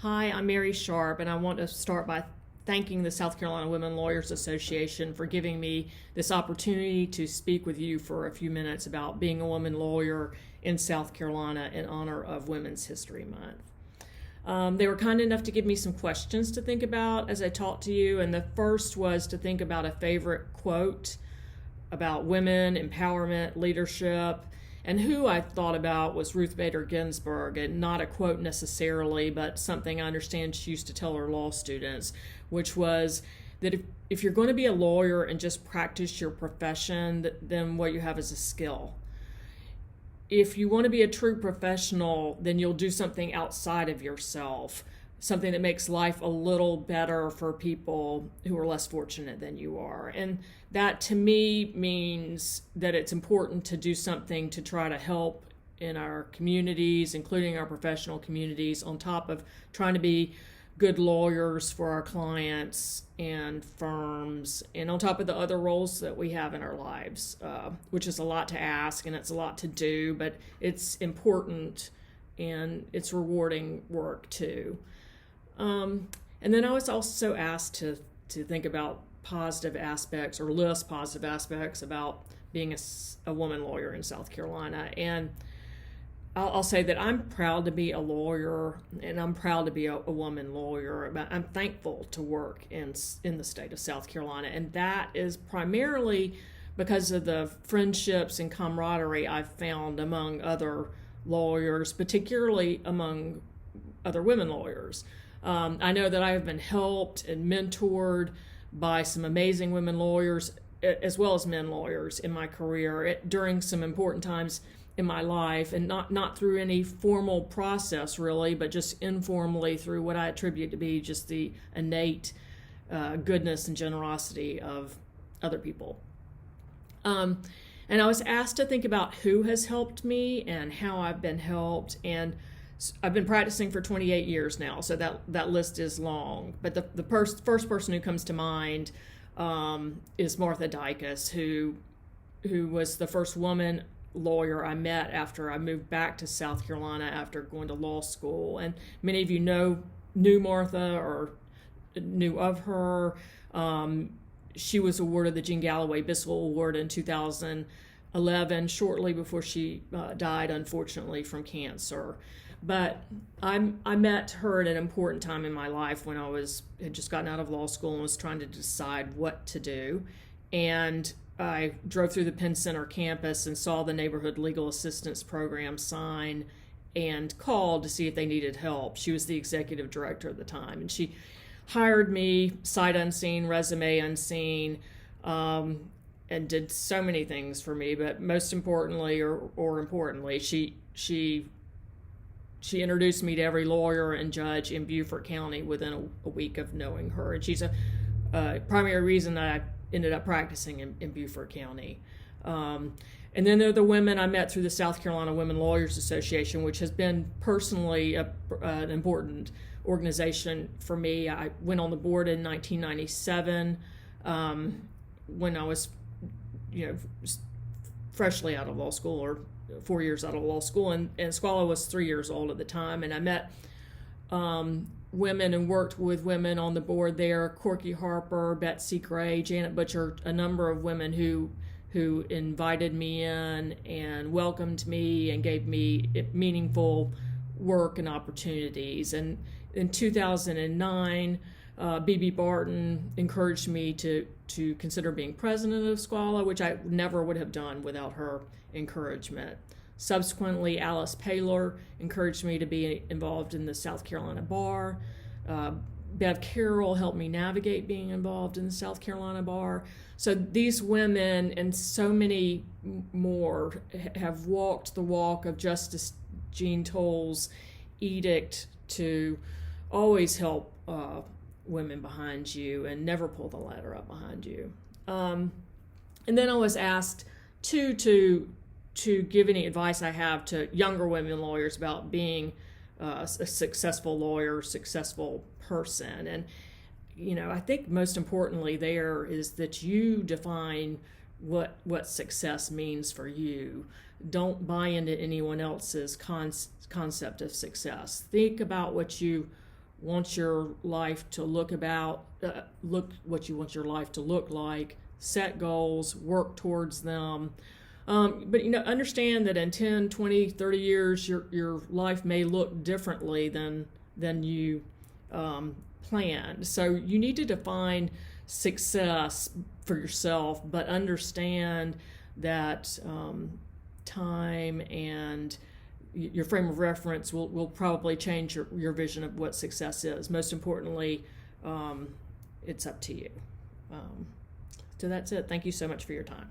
Hi, I'm Mary Sharp, and I want to start by thanking the South Carolina Women Lawyers Association for giving me this opportunity to speak with you for a few minutes about being a woman lawyer in South Carolina in honor of Women's History Month. They were kind enough to give me some questions to think about as I talked to you, and the first was to think about a favorite quote about women, empowerment, leadership. And who I thought about was Ruth Bader Ginsburg, and not a quote necessarily, but something I understand she used to tell her law students, which was that if you're going to be a lawyer and just practice your profession, then what you have is a skill. If you want to be a true professional, then you'll do something outside of yourself, something that makes life a little better for people who are less fortunate than you are. And that to me means that it's important to do something to try to help in our communities, including our professional communities, on top of trying to be good lawyers for our clients and firms, and on top of the other roles that we have in our lives, which is a lot to ask and it's a lot to do, but it's important and it's rewarding work too. And then I was also asked to think about positive aspects or list positive aspects about being a woman lawyer in South Carolina. And I'll say that I'm proud to be a lawyer, and I'm proud to be a woman lawyer. I'm thankful to work in the state of South Carolina, and that is primarily because of the friendships and camaraderie I've found among other lawyers, particularly among other women lawyers. I know that I have been helped and mentored by some amazing women lawyers as well as men lawyers in my career during some important times in my life, and not through any formal process really, but just informally through what I attribute to be just the innate goodness and generosity of other people. And I was asked to think about who has helped me and how I've been helped, and I've been practicing for 28 years now, so that list is long. But the first person who comes to mind is Martha Dykes, who was the first woman lawyer I met after I moved back to South Carolina after going to law school. And many of you knew Martha or knew of her. She was awarded the Jean Galloway Bissell Award in 2011, shortly before she died, unfortunately, from cancer. But I met her at an important time in my life when had just gotten out of law school and was trying to decide what to do. And I drove through the Penn Center campus and saw the Neighborhood Legal Assistance Program sign and called to see if they needed help. She was the executive director at the time, and she hired me sight unseen, resume unseen, and did so many things for me. But most importantly, or importantly, she introduced me to every lawyer and judge in Beaufort County within a week of knowing her. And she's a primary reason that I ended up practicing in Beaufort County. And then there are the women I met through the South Carolina Women Lawyers Association, which has been personally an important organization for me. I went on the board in 1997 when I was, freshly out of law school, or 4 years out of law school, and Squala was 3 years old at the time, and I met women and worked with women on the board there: Corky Harper, Betsy Gray, Janet Butcher, a number of women who invited me in and welcomed me and gave me meaningful work and opportunities. And in 2009, B.B. Barton encouraged me to consider being president of Squala, which I never would have done without her encouragement. Subsequently, Alice Paylor encouraged me to be involved in the South Carolina Bar. Bev Carroll helped me navigate being involved in the South Carolina Bar. So these women and so many more have walked the walk of Justice Jean Toll's edict to always help women behind you and never pull the ladder up behind you. And then I was asked to give any advice I have to younger women lawyers about being a successful lawyer, successful person. And I think most importantly there is that you define what success means for you. Don't buy into anyone else's concept of success. Think about what you want your life to look what you want your life to look like, set goals, work towards them. But understand that in 10, 20, 30 years, your life may look differently than you planned. So you need to define success for yourself, but understand that time and your frame of reference will probably change your vision of what success is. Most importantly, it's up to you. So that's it. Thank you so much for your time.